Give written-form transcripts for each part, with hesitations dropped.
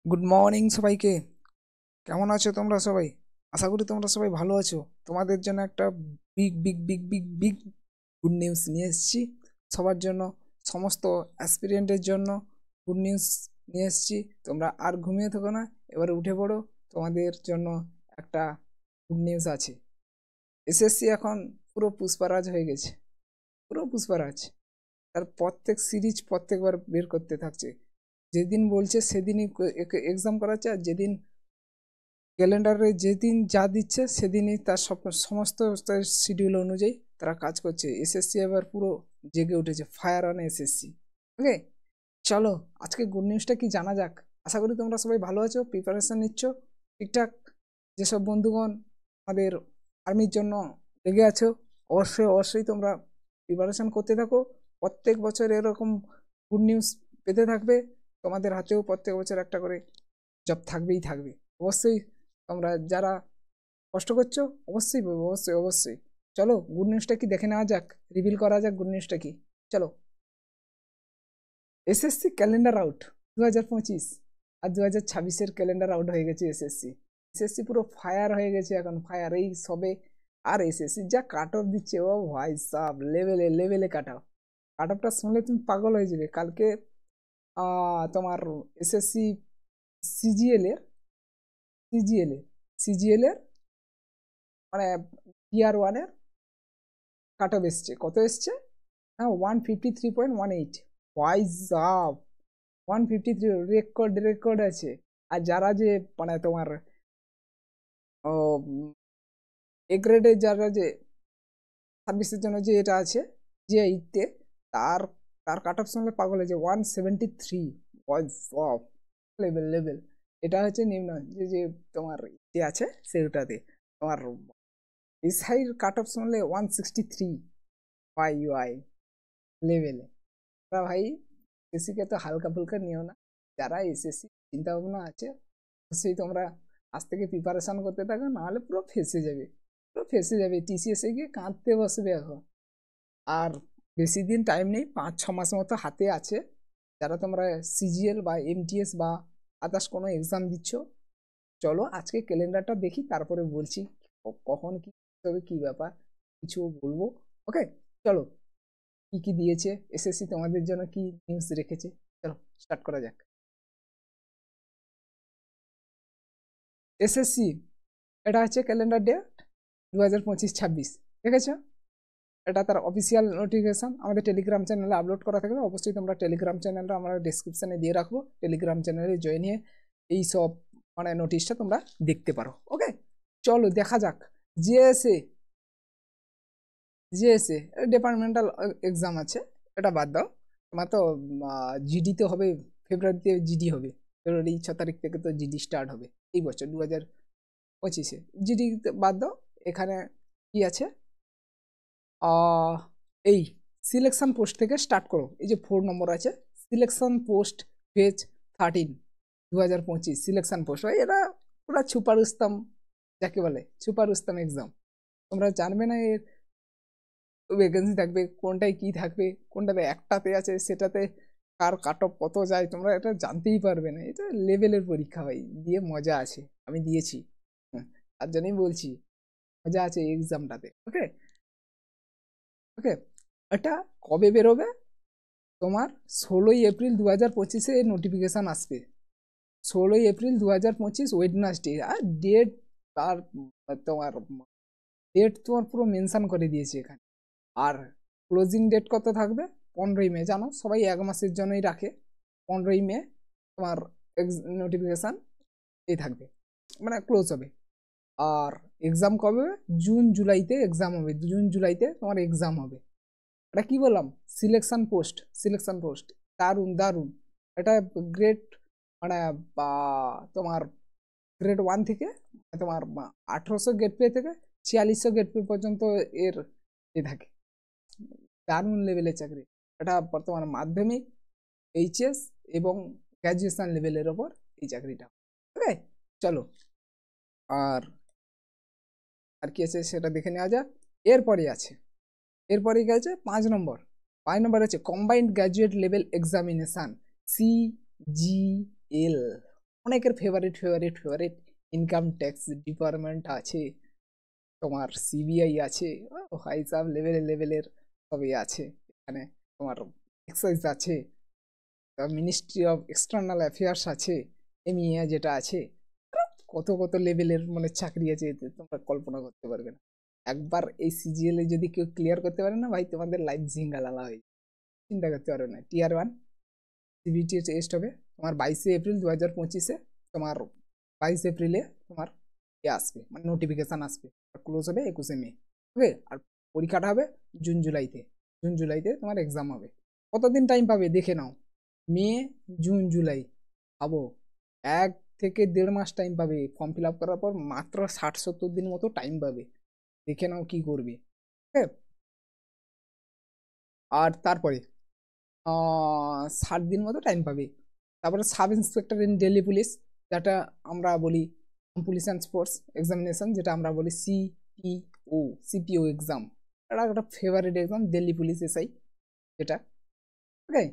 Good morning সবাইকে। কেমন আছো তোমরা সবাই? আশা করি তোমরা সবাই ভালো আছো। তোমাদের জন্য একটা big big big big big good news নিয়ে এসেছি সবার জন্য, সমস্ত অ্যাসপিরিয়েন্টের জন্য গুড নিউজ নিয়ে এসেছি। তোমরা আর ঘুমিয়ে থাকো না, এবারে উঠে পড়ো। তোমাদের জন্য একটা গুড নিউজ আছে। এসএসসি এখন পুরো পুষ্পারাজ হয়ে গেছে, পুরো পুষ্পারাজ। তার প্রত্যেক সিরিজ প্রত্যেকবার বের করতে থাকছে। যেদিন বলছে সেদিনই এক্সাম করাচ্ছে, আর যেদিন ক্যালেন্ডারে যেদিন যা দিচ্ছে সেদিনই তার সমস্ত শিডিউল অনুযায়ী তারা কাজ করছে। এসএসসি এবার পুরো জেগে উঠেছে, ফায়ার অন এসএসসি। ওকে, চলো আজকে গুড নিউজটা কি জানা যাক। আশা করি তোমরা সবাই ভালো আছো, প্রিপারেশন নিচ্ছ ঠিকঠাক। যেসব বন্ধুগণ আমাদের আর্মির জন্য লেগে আছো, অবশ্যই অবশ্যই তোমরা প্রিপারেশন করতে থাকো। প্রত্যেক বছর এরকম গুড নিউজ পেতে থাকবে। তোমাদের হাতেও প্রত্যেক বছর একটা করে জব থাকবেই থাকবে। অবশ্যই তোমরা যারা কষ্ট করছো অবশ্যই পাবে, অবশ্যই অবশ্যই। চলো গুড নিউজটা কি দেখে নেওয়া যাক, রিভিল করা যাক গুড নিউজটা কি। চলো, এসএসসি ক্যালেন্ডার আউট 2025, আর 2026-এর ক্যালেন্ডার আউট হয়ে গেছে এসএসসি। এসএসসি পুরো ফায়ার হয়ে গেছে এখন, ফায়ার এই সবে। আর এসএসসি যা কাট অফ দিচ্ছে, ও ভাই সাব, লেভেলে লেভেলে কাট অফ। কাট অফটা শুনলে তুমি পাগল হয়ে যাবে। কালকে তোমার এসএসসি সিজিএল এর সিজিএল এর সিজিএল এর মানে টিআর 1-এর কাট অফ এসছে। কত এসছে? হ্যাঁ, 153.18। ওয়াইজ আপ, 153 রেকর্ড রেকর্ড আছে। আর যারা যে মানে তোমার এ গ্রেডের যারা যে সার্ভিসের জন্য যে এটা আছে, যে এইতে, তার তার কাট অফ সঙ্গে পাগল হয়েছে 173। Wise of, level level. এটা হচ্ছে নিম্ন যে যে তোমার যে আছে সেটাতে। তোমার এসআইর কাট অফ শুনলে 163 ওয়াই ওয়াই লেভেলে। ওরা ভাই এসএসসিকে তো হালকা ফুলকা নিও না। যারা এসএসসি চিন্তা ভাবনা আছে, সেই তোমরা আজ থেকে প্রিপারেশন করতে থাকো, নাহলে পুরো ফেসে যাবে, পুরো ফেসে যাবে। টিসিএস এ গিয়ে কাঁদতে বসবে এখন। আর বেশি দিন টাইম নেই, 5-6 মাস মতো হাতে আছে। যারা তোমরা সিজিএল বা এমটিএস বা আদার্স কোনো এক্সাম দিচ্ছ, চলো আজকে ক্যালেন্ডারটা দেখি, তারপরে বলছি কখন কি হবে, কি ব্যাপার কিছু বলবো। ওকে, চলো কি কি দিয়েছে এসএসসি, তোমাদের জন্য কি নিউজ রেখেছে, চলো স্টার্ট করা যাক। এসএসসি, এটা হচ্ছে ক্যালেন্ডার ডেট 2025-26, ঠিক আছে? এটা তার অফিসিয়াল নোটিফিকেশন আমাদের টেলিগ্রাম চ্যানেলে আপলোড করা থাকবে। অবশ্যই তোমরা টেলিগ্রাম চ্যানেলটা আমরা ডিসক্রিপশনে দিয়ে রাখবো। টেলিগ্রাম চ্যানেলে জয়েন হয়ে এই সব মানে নোটিশটা তোমরা দেখতে পারো। ওকে, চলো দেখা যাক। জিএসএ, জিএসএ ডিপার্টমেন্টাল এক্সাম আছে, এটা বাদ দাও। তোমার তো জিডি তো হবে, ফেব্রুয়ারিতে জিডি হবে। ফেব্রুয়ারি 6 তারিখ থেকে তো জিডি স্টার্ট হবে এই বছর 2025-এ। জিডি বাদ দাও, এখানে কি আছে? এই সিলেকশন পোস্ট থেকে স্টার্ট করো। এই যে 4 নম্বর আছে, selection post page 13, 2025 selection post. এটা পুরা সুপার উস্তম, যাকে বলে সুপার উস্তম এক্সাম। তোমরা জানবে না এর ভ্যাকেন্সি থাকবে কোনটায়, কি থাকবে কোনটাতে, একটাতে আছে সেটাতে কার কাট অফ কত যায়, তোমরা এটা জানতেই পারবে না। এটা লেভেলের পরীক্ষা ভাই, দিয়ে মজা আছে। আমি দিয়েছি, তার জন্যই বলছি মজা আছে এই এক্সামটাতে। ওকে ওকে, এটা কবে বেরোবে? তোমার 16 এপ্রিল 2025-এ নোটিফিকেশান আসবে। 16 এপ্রিল 2025 ওয়েডনেসডে। আর ডেট, আর তোমার ডেট তোমার পুরো মেনশন করে দিয়েছে এখানে। আর ক্লোজিং ডেট কত থাকবে? 15ই মে। জানো সবাই 1 মাসের জন্যই রাখে। 15ই মে তোমার নোটিফিকেশান এই থাকবে, মানে ক্লোজ হবে। আর এক্সাম কবে হবে? জুন জুলাইতে এক্সাম হবে, জুন জুলাইতে তোমার এক্সাম হবে। এটা কি বললাম? Selection post, selection post. দারুণ দারুণ। এটা গ্রেড মানে তোমার গ্রেড 1 থেকে তোমার 1800 গেট পে থেকে 4600 গেট পে পর্যন্ত এর এ থাকে। দারুণ লেভেলের চাকরি এটা। বর্তমানে মাধ্যমিক, এইচএস এবং গ্র্যাজুয়েশন লেভেলের ওপর এই চাকরিটা। ওকে, চলো আর আর কি আছে সেটা দেখে নেওয়া যাক। এরপরে আছে, এরপরে কি আছে? 5 নম্বর। 5 নম্বর আছে combined graduate level examination, CGL. অনেকের favourite favourite favourite income tax department আছে, তোমার সিবিআই আছে, হাই সাব লেভেলের সবই আছে এখানে, তোমার এক্সাইজ আছে, মিনিস্ট্রি অফ এক্সটার্নাল অ্যাফেয়ার্স আছে, এমইএ যেটা আছে, কত কত লেভেলের মানে চাকরি আছে, এতে তোমরা কল্পনা করতে পারবে না। একবার এই সিজিএল এ যদি কেউ ক্লিয়ার করতে পারে না ভাই, তোমাদের লাইফ জিঙ্গালালা হয়ে চিন্তা করতে পারবে না। টিয়ার 1 সিবিটি টেস্ট হবে তোমার 22 এপ্রিল 2025-এ, তোমার 22 এপ্রিলে তোমার আসবে মানে নোটিফিকেশন আসবে, ক্লোজ হবে 21 মে। ওকে, আর পরীক্ষাটা হবে জুন জুলাইতে তোমার এক্সাম হবে। কতদিন টাইম পাবে দেখে নাও, মে জুন জুলাই, ভাবো 1 থেকে 1.5 মাস টাইম পাবে। ফর্ম ফিল আপ করার পর মাত্র 60-70 দিন মতো টাইম পাবে, দেখে নাও কি করবে। ওকে, আর তারপরে 60 দিন মতো টাইম পাবে। তারপরে sub inspector in Delhi police, যেটা আমরা বলি পুলিশ অ্যান্ড স্পোর্টস এক্সামিনেশন, যেটা আমরা বলি সিপিও এক্সাম, এটা একটা favourite exam Delhi police SI যেটা। Okay,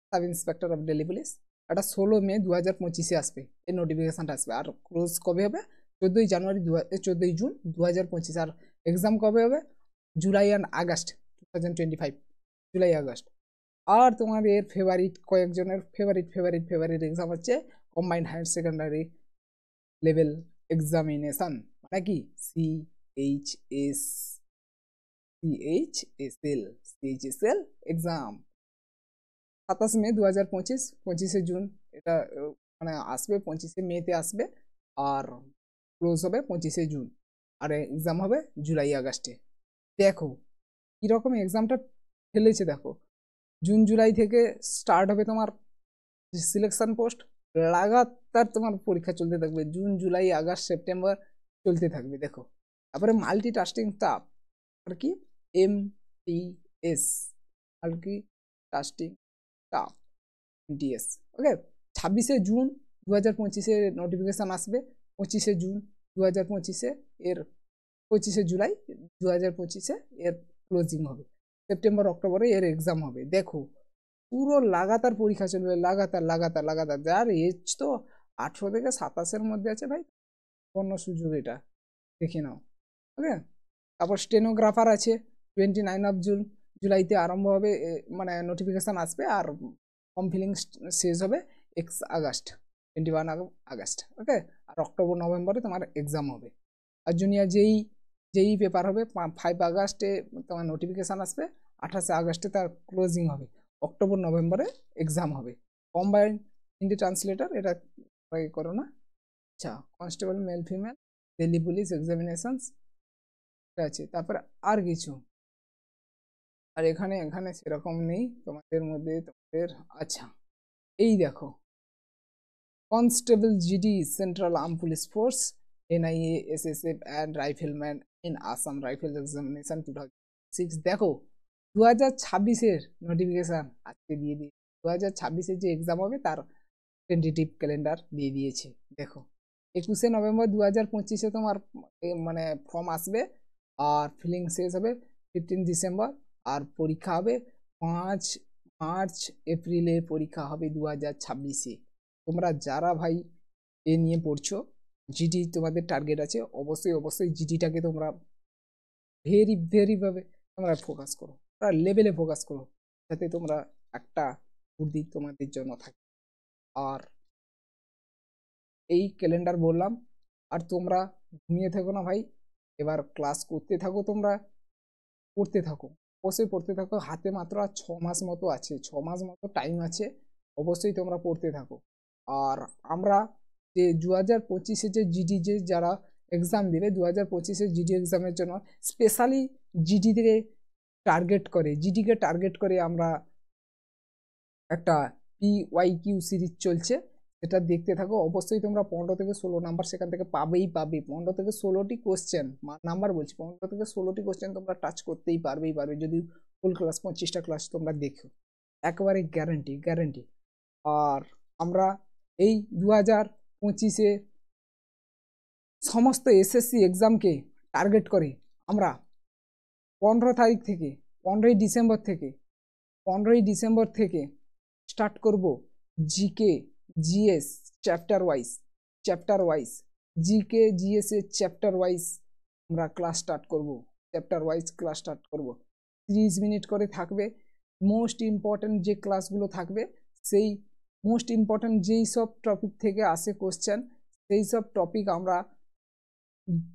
sub inspector of Delhi police, এটা 16 মে 2025-এ আসবে, এই নোটিফিকেশনটা আসবে। আর ক্লোজ কবে হবে? 14 জুন 2025। আর এক্সাম কবে হবে? July and August 2025, July August. আর তোমার এর ফেভারিট কয়েকজনের ফেভারিট এক্সাম হচ্ছে combined higher secondary level examination, মানে কি সিএইচএসএল এক্সাম। 27 মে 2025, 25 জুন এটা মানে আসবে, 25 মেতে আসবে, আর ক্লোজ হবে 25 জুন, আর এক্সাম হবে জুলাই আগস্টে। দেখো কিরকম এক্সামটা ফেলেছে, দেখো জুন জুলাই থেকে স্টার্ট হবে তোমার সিলেকশন পোস্ট, লাগাতার তোমার পরীক্ষা চলতে থাকবে, জুন জুলাই আগস্ট সেপ্টেম্বর চলতে থাকবে। দেখো তারপরে মাল্টিটাস্কিং টাফ, আর কি এমটিএস, মাল্টিটাস্কিং টাফ এমটিএস। ওকে, 26 জুন 2025-এ নোটিফিকেশন আসবে, 25 জুন 2025-এ এর 25 জুলাই 2025-এ এর ক্লোজিং হবে, সেপ্টেম্বর অক্টোবরে এর এক্সাম হবে। দেখো পুরো লাগাতার পরীক্ষা চলবে, লাগাতার। যার এজ তো 18 থেকে 27-এর মধ্যে আছে ভাই, অন্য সুযোগ এটা, দেখে নাও। ওকে, তারপর স্টেনোগ্রাফার আছে 29 জুলাইতে আরম্ভ হবে, মানে নোটিফিকেশান আসবে, আর ফর্ম ফিলিং শেষ হবে 21 আগস্ট। ওকে, আর অক্টোবর নভেম্বরে তোমার এক্সাম হবে। আর জুনিয়র যেই পেপার হবে 5 আগস্টে তোমার নোটিফিকেশান আসবে, 28 আগস্টে তার ক্লোজিং হবে, অক্টোবর নভেম্বরে এক্সাম হবে। কম্বাইন্ড হিন্দি ট্রান্সলেটর এটা করো না। আচ্ছা, constable male female Delhi police examinations আছে। তারপরে আর কিছু, আর এখানে সেরকম নেই তোমাদের মধ্যে তোমাদের। আচ্ছা এই দেখো, constable GD central arm police force NIA SSF and rifleman in Assam rifle examination 2006। দেখো 2026-এর নোটিফিকেশান আজকে দিয়ে 2026-এর যে এক্সাম হবে তার টেন্টেটিভ ক্যালেন্ডার দিয়ে দিয়েছে। দেখো 21 নভেম্বর 2025-এ তোমার মানে ফর্ম আসবে, আর ফিলিং শেষ হবে 15 ডিসেম্বর, আর পরীক্ষা হবে 5 মার্চ এপ্রিলে পরীক্ষা হবে 2026-এ। তোমরা যারা ভাই এ নিয়ে পড়ছো, জিডি তোমাদের টার্গেট আছে, অবশ্যই জিডিটাকে তোমরা ভেরি ভাবে তোমরা ফোকাস করো, লেভেলে ফোকাস করো, যাতে তোমরা একটা বুদ্ধি তোমাদের জন্য থাকে। আর এই ক্যালেন্ডার বললাম, আর তোমরা ঘুমিয়ে থেকো না ভাই, এবার ক্লাস করতে থাকো, তোমরা পড়তে থাকো, অবশ্যই পড়তে থাকো। হাতে মাত্র আর 6 মাস মতো আছে, 6 মাস মতো টাইম আছে, অবশ্যই তোমরা পড়তে থাকো। আর আমরা যে 2025-এ যে জিডি যে যারা এক্সাম দেবে, 2025-এ জিডি এক্সামের জন্য স্পেশালি জিডিকে টার্গেট করে আমরা একটা PYQ সিরিজ চলছে, সেটা দেখতে থাকো। অবশ্যই তোমরা 15 থেকে 16 নাম্বার সেখান থেকে পাবে। 15 থেকে 16টি কোশ্চেন, নাম্বার বলছি, 15 থেকে 16টি কোশ্চেন তোমরা টাচ করতেই পারবে যদি ফুল ক্লাস 25টা ক্লাস তোমরা দেখো, একেবারে গ্যারান্টি। আর আমরা এই 2025-এ সমস্ত এসএসসি এক্সামকে টার্গেট করে আমরা 15ই ডিসেম্বর থেকে স্টার্ট করব GK GS chapter wise chapter wise, GK GS এর চ্যাপ্টার ওয়াইজ আমরা ক্লাস স্টার্ট করব, চ্যাপ্টার ওয়াইজ ক্লাস স্টার্ট করব। 30 মিনিট করে থাকবে। মোস্ট ইম্পর্টেন্ট যে ক্লাসগুলো থাকবে, সেই মোস্ট ইম্পর্টেন্ট যেই সব টপিক থেকে আসে কোশ্চেন, সেই সব টপিক আমরা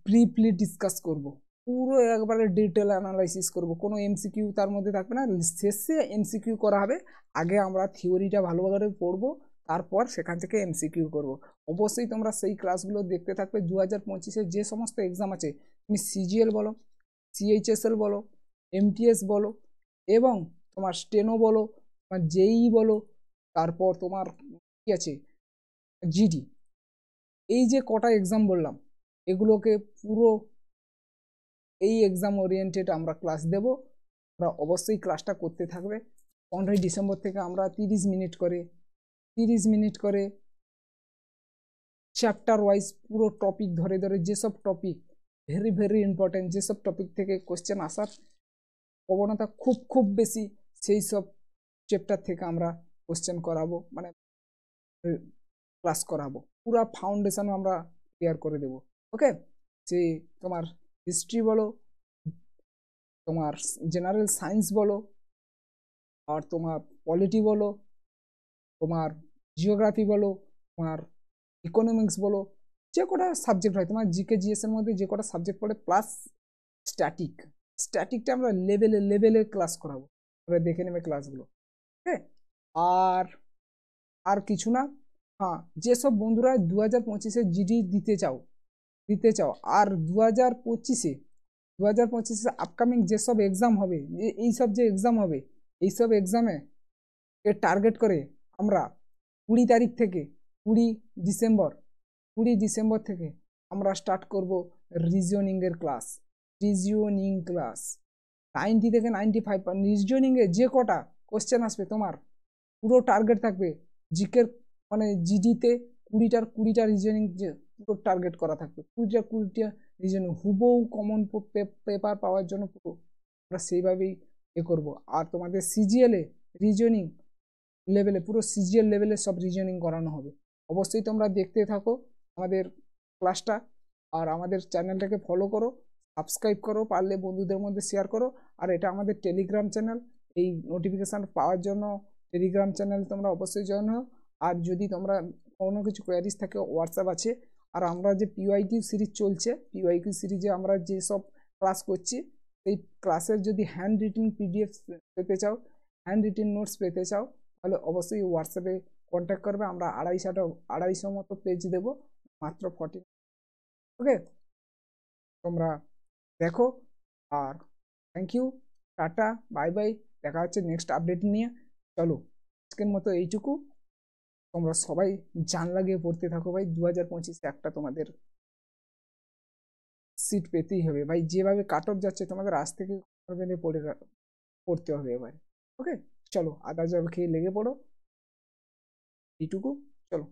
ব্রিফলি ডিসকাস করব, পুরো একবারে ডিটেল অ্যানালাইসিস করব। কোনো এমসিকিউ তার মধ্যে থাকবে না, শেষে এমসিকিউ করা হবে। আগে আমরা থিওরিটা ভালোভাবে পড়বো, তারপর সেখান থেকে এমসিকিউ করব। অবশ্যই তোমরা সেই ক্লাসগুলো দেখতে থাকবে। 2025-এর যে সমস্ত এক্সাম আছে, তুমি সিজিএল বলো, সিএইচএসএল বলো, এমটিএস বলো, এবং তোমার স্টেনো বলো, তোমার জেই বলো, তারপর তোমার কি আছে জিডি, এই যে কটা এক্সাম বললাম, এগুলোকে পুরো এই এক্সাম ওরিয়েন্টেড আমরা ক্লাস দেব। আমরা অবশ্যই ক্লাসটা করতে থাকবে। 15 ডিসেম্বর থেকে আমরা 30 মিনিট করে চ্যাপ্টার ওয়াইজ পুরো টপিক ধরে ধরে, যেসব টপিক ভেরি ভেরি ইম্পর্টেন্ট, যেসব টপিক থেকে কোশ্চেন আসার প্রবণতা খুব খুব বেশি, সেই সব চ্যাপ্টার থেকে আমরা কোশ্চেন করাবো, মানে ক্লাস করাবো। পুরো ফাউন্ডেশন আমরা ক্লিয়ার করে দেবো। ওকে, যে তোমার হিস্ট্রি বলো, তোমার জেনারেল সায়েন্স বলো, আর তোমার পলিটি বলো, তোমার জিওগ্রাফি বলো, তোমার ইকোনমিক্স বলো, যে কটা সাবজেক্ট হয়, তোমার জিকে জিএস এর মধ্যে যে কটা সাবজেক্ট পড়ে, প্লাস স্ট্যাটিকটা আমরা লেভেলে ক্লাস করাবো। তোমরা দেখে নেবে ক্লাসগুলো। ওকে, আর আর কিছু না। হ্যাঁ, যেসব বন্ধুরা 2025-এ জিডি দিতে চাও, আর 2025-এ আপকামিং যেসব এক্সাম হবে, এইসব যে এক্সাম হবে, এইসব এক্সামে টার্গেট করে আমরা 20 তারিখ থেকে 20 ডিসেম্বর থেকে আমরা স্টার্ট করব রিজনিং ক্লাস 90 থেকে 95। রিজনিংয়ে যে কটা কোশ্চেন আসবে, তোমার পুরো টার্গেট থাকবে জিকের, মানে জিডিতে 20টা রিজনিং, যে পুরো টার্গেট করা থাকবে 20টা রিজনিং, হুবহু কমন পেপার পাওয়ার জন্য পুরো আমরা সেইভাবেই করব। আর তোমাদের সিজিএলে রিজনিং লেভেলে, পুরো সিজিএল লেভেলে সব রিজনিং করানো হবে। অবশ্যই তোমরা দেখতে থাকো আমাদের ক্লাসটা, আর আমাদের চ্যানেলটাকে ফলো করো, সাবস্ক্রাইব করো, পারলে বন্ধুদের মধ্যে শেয়ার করো। আর এটা আমাদের টেলিগ্রাম চ্যানেল, এই নোটিফিকেশান পাওয়ার জন্য টেলিগ্রাম চ্যানেল তোমরা অবশ্যই জয়েন হও। আর যদি তোমরা কোনো কিছু কোয়ারিজ থাকে, হোয়াটসঅ্যাপ আছে। আর আমরা যে পিওয়াইকিউ সিরিজ চলছে, পিওয়াইকিউ সিরিজে আমরা যেসব ক্লাস করছি, সেই ক্লাসের যদি হ্যান্ড রিটেন পিডিএফ পেতে চাও, হ্যান্ড রিটেন নোটস পেতে চাও, তাহলে অবশ্যই হোয়াটসঅ্যাপে কন্ট্যাক্ট করবে। আমরা 250 মতো পেজ দেবো, মাত্র 40। ওকে, তোমরা দেখো। আর thank you, tata, bye bye, দেখা হচ্ছে নেক্সট আপডেট নিয়ে। চলো, আজকের মতো এইটুকু। তোমরা সবাই জান লাগিয়ে পড়তে থাকো ভাই। 2025-এ একটা তোমাদের সিট পেতেই হবে ভাই। যেভাবে কাট অফ যাচ্ছে, তোমাদের আজ থেকে পড়তে হবে এবার। ওকে, চলো, আদা জল খেয়ে লেগে পড়ো। এইটুকু, চলো।